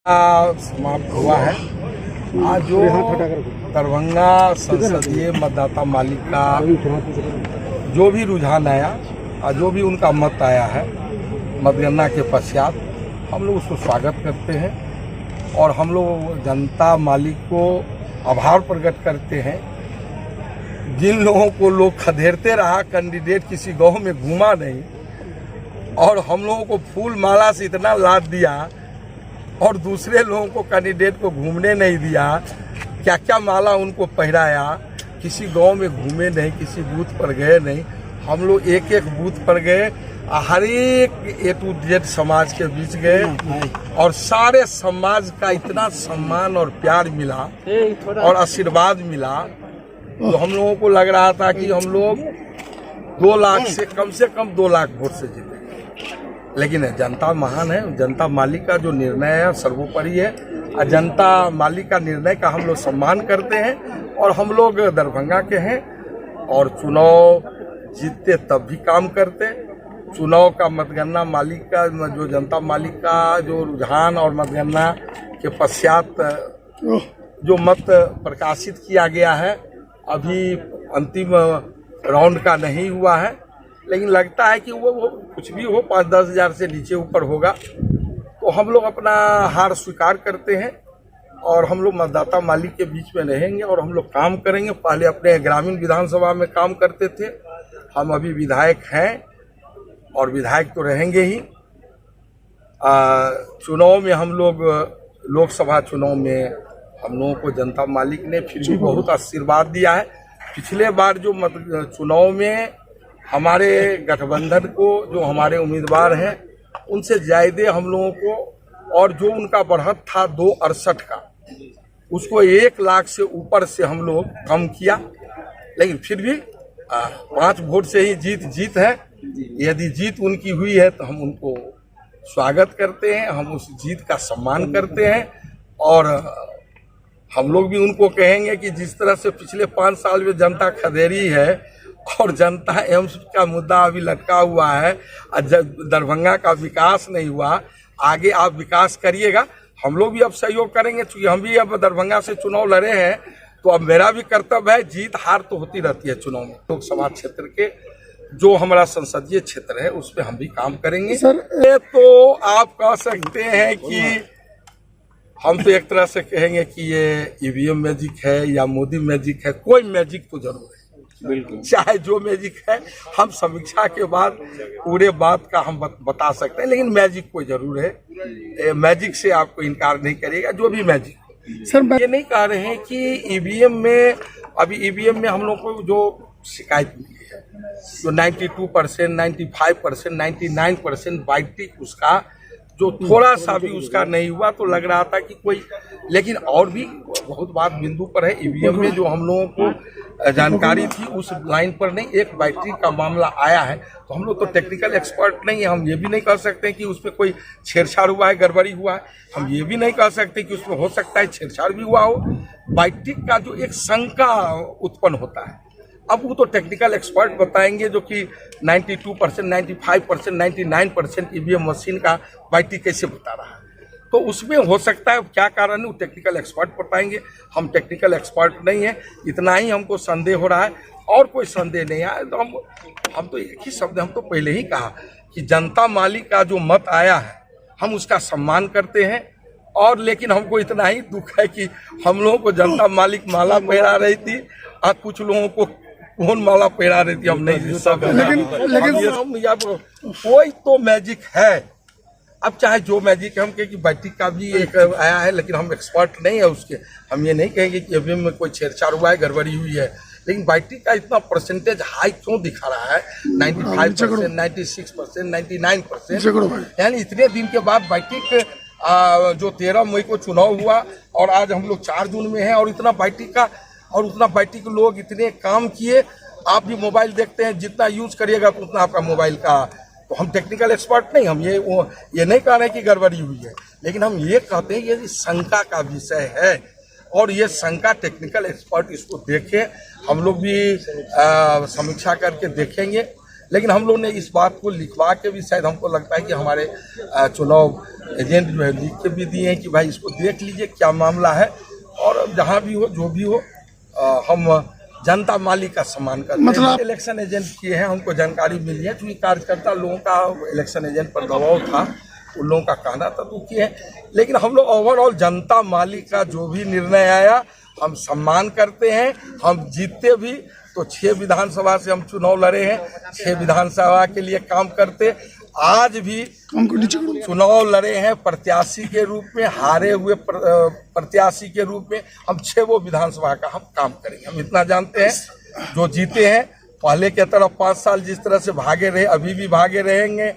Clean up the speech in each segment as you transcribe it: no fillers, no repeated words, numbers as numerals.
समाप्त हुआ है। आज जो दरभंगा संसदीय मतदाता मालिक का जो भी रुझान आया और जो भी उनका मत आया है मतगणना के पश्चात, हम लोग उसको स्वागत करते हैं और हम लोग जनता मालिक को आभार प्रकट करते हैं। जिन लोगों को लोग खदेड़ते रहा, कैंडिडेट किसी गांव में घूमा नहीं और हम लोगों को फूल माला से इतना लाद दिया और दूसरे लोगों को कैंडिडेट को घूमने नहीं दिया, क्या क्या माला उनको पहराया, किसी गांव में घूमे नहीं, किसी बूथ पर गए नहीं। हम लोग एक एक बूथ पर गए, हर एक A to Z समाज के बीच गए और सारे समाज का इतना सम्मान और प्यार मिला और आशीर्वाद मिला, तो हम लोगों को लग रहा था कि हम लोग 2 लाख से कम 2 लाख वोट से जीते। लेकिन जनता महान है, जनता मालिक का जो निर्णय है सर्वोपरि है और जनता मालिक का निर्णय का हम लोग सम्मान करते हैं। और हम लोग दरभंगा के हैं और चुनाव जीतते तब भी काम करते। चुनाव का मतगणना मालिक का जो जनता मालिक का जो रुझान और मतगणना के पश्चात जो मत प्रकाशित किया गया है, अभी अंतिम राउंड का नहीं हुआ है, लेकिन लगता है कि वो कुछ भी हो 5-10 हज़ार से नीचे ऊपर होगा, तो हम लोग अपना हार स्वीकार करते हैं और हम लोग मतदाता मालिक के बीच में रहेंगे और हम लोग काम करेंगे। पहले अपने ग्रामीण विधानसभा में काम करते थे, हम अभी विधायक हैं और विधायक तो रहेंगे ही। चुनाव में हम लोग लोकसभा चुनाव में हम लोगों को जनता मालिक ने फिर भी बहुत आशीर्वाद दिया है। पिछले बार जो चुनाव में हमारे गठबंधन को जो हमारे उम्मीदवार हैं उनसे ज़्यादा हम लोगों को, और जो उनका बढ़त था 268 का, उसको 1 लाख से ऊपर से हम लोग कम किया। लेकिन फिर भी 5 वोट से ही जीत है। यदि जीत उनकी हुई है तो हम उनको स्वागत करते हैं, हम उस जीत का सम्मान करते हैं और हम लोग भी उनको कहेंगे कि जिस तरह से पिछले 5 साल में जनता खदेड़ी है और जनता एम्स का मुद्दा अभी लटका हुआ है, दरभंगा का विकास नहीं हुआ, आगे आप विकास करिएगा। हम लोग भी अब सहयोग करेंगे, क्योंकि हम भी अब दरभंगा से चुनाव लड़े हैं, तो अब मेरा भी कर्तव्य है। जीत हार तो होती रहती है चुनाव में। लोकसभा क्षेत्र के जो हमारा संसदीय क्षेत्र है उस पर हम भी काम करेंगे। सर ये तो आप कह सकते हैं कि हम तो एक तरह से कहेंगे कि ये EVM मैजिक है या मोदी मैजिक है। कोई मैजिक तो जरूर है, बिल्कुल, चाहे जो मैजिक है हम समीक्षा के बाद पूरे बात का हम बता सकते हैं, लेकिन मैजिक कोई जरूर है। मैजिक से आपको इनकार नहीं करेगा जो भी मैजिक। सर ये नहीं कह रहे हैं कि EVM में, अभी EVM में हम लोग को जो शिकायत मिली है, जो 92%, 95%, 99% बाइटिक उसका जो थोड़ा सा भी उसका नहीं हुआ, तो लग रहा था कि कोई, लेकिन और भी बहुत बात बिंदु पर है। EVM में जो हम लोगों को जानकारी थी उस लाइन पर नहीं, एक बैटरी का मामला आया है, तो हम लोग तो टेक्निकल एक्सपर्ट नहीं है, हम ये भी नहीं कह सकते कि उसमें कोई छेड़छाड़ हुआ है, गड़बड़ी हुआ है। हम ये भी नहीं कह सकते कि उसमें हो सकता है छेड़छाड़ भी हुआ हो। बैटरी का जो एक शंका उत्पन्न होता है, अब वो तो टेक्निकल एक्सपर्ट बताएंगे, जो कि 92%, 95%, 99% EVM मशीन का बैटरी कैसे बता रहा है, तो उसमें हो सकता है क्या कारण है, वो टेक्निकल एक्सपर्ट बताएंगे। हम टेक्निकल एक्सपर्ट नहीं है, इतना ही हमको संदेह हो रहा है और कोई संदेह नहीं है। तो हम तो एक ही शब्द, हम तो पहले ही कहा कि जनता मालिक का जो मत आया है हम उसका सम्मान करते हैं। और लेकिन हमको इतना ही दुख है कि हम लोगों को जनता मालिक माला पहरा रही थी और कुछ लोगों को कौन माला पहरा रही थी हम नहीं सब, लेकिन कोई तो मैजिक है। अब चाहे जो मैजिक है, हम कहें कि बैटरी का भी एक आया है, लेकिन हम एक्सपर्ट नहीं है उसके, हम ये नहीं कहेंगे कि EVM में कोई छेड़छाड़ हुआ है, गड़बड़ी हुई है। लेकिन बैटरी का इतना परसेंटेज हाई क्यों दिखा रहा है, 95%, 96%, 99%, यानी इतने दिन के बाद बैटरी जो 13 मई को चुनाव हुआ और आज हम लोग 4 जून में हैं और इतना बैटरी का और उतना बैटरी के लोग इतने काम किए। आप भी मोबाइल देखते हैं, जितना यूज करिएगा तो उतना आपका मोबाइल का, तो हम टेक्निकल एक्सपर्ट नहीं, हम ये नहीं कह रहे हैं कि गड़बड़ी हुई है, लेकिन हम ये कहते हैं कि ये शंका का विषय है और ये शंका टेक्निकल एक्सपर्ट इसको देखें। हम लोग भी समीक्षा करके देखेंगे, लेकिन हम लोग ने इस बात को लिखवा के भी, शायद हमको लगता है कि हमारे चुनाव एजेंट जो है लिख के भी दिए हैं कि भाई इसको देख लीजिए क्या मामला है, और जहाँ भी हो जो भी हो हम जनता मालिक का सम्मान करते हैं। मतलब इलेक्शन एजेंट किए हैं, हमको जानकारी मिली है, क्योंकि कार्यकर्ता लोगों का इलेक्शन एजेंट पर दबाव था, उन लोगों का कहना था तो किए हैं। लेकिन हम लोग ओवरऑल जनता मालिक का जो भी निर्णय आया हम सम्मान करते हैं। हम जीतते भी तो 6 विधानसभा से हम चुनाव लड़े हैं, 6 विधानसभा के लिए काम करते, आज भी चुनाव लड़े हैं प्रत्याशी के रूप में, हारे हुए प्रत्याशी के रूप में। हम 6 विधानसभा का हम काम करेंगे। हम इतना जानते हैं, जो जीते हैं पहले के तरफ 5 साल जिस तरह से भागे रहे अभी भी भागे रहेंगे।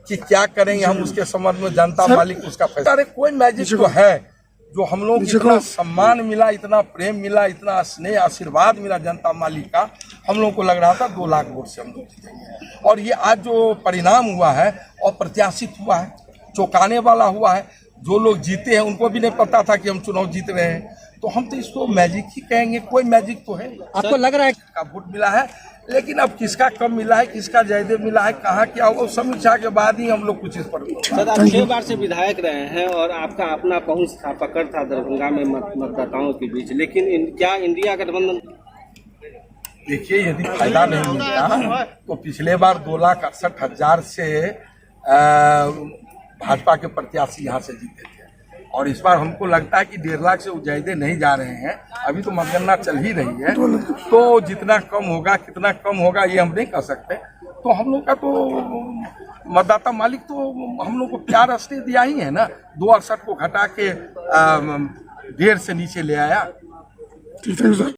कि क्या करेंगे हम उसके संबंध में जनता मालिक उसका फैसला। अरे कोई मैजिक तो है जो हम लोग इतना सम्मान मिला, इतना प्रेम मिला, इतना स्नेह आशीर्वाद मिला जनता मालिक का, हम लोगों को लग रहा था 2 लाख वोट से हम लोग जीतेंगे। और ये आज जो परिणाम हुआ है अप्रत्याशित हुआ है, चौंकाने वाला हुआ है। जो लोग जीते हैं उनको भी नहीं पता था कि हम चुनाव जीत रहे हैं, तो हम तो इसको मैजिक ही कहेंगे। कोई मैजिक तो है। आपको लग रहा है का वोट मिला है, लेकिन अब किसका कम मिला है, किसका ज्यादा मिला है, कहाँ क्या होगा, समीक्षा के बाद ही हम लोग कुछ इस पर। सर, आप 6 बार से विधायक रहे हैं और आपका अपना पहुंच था, पकड़ था दरभंगा में मतदाताओं के बीच, लेकिन क्या इंडिया गठबंधन, देखिए यदि फायदा नहीं मिलता तो पिछले बार 2,68,000 से भाजपा के प्रत्याशी यहाँ से जीते थे, और इस बार हमको लगता है कि 1.5 लाख से ज्यादा नहीं जा रहे हैं। अभी तो मतगणना चल ही रही है, तो जितना कम होगा कितना कम होगा ये हम नहीं कह सकते। तो हम लोग का तो मतदाता मालिक तो हम लोग को प्यार असली दिया ही है ना। 268 को घटा के 1.5 से नीचे ले आया।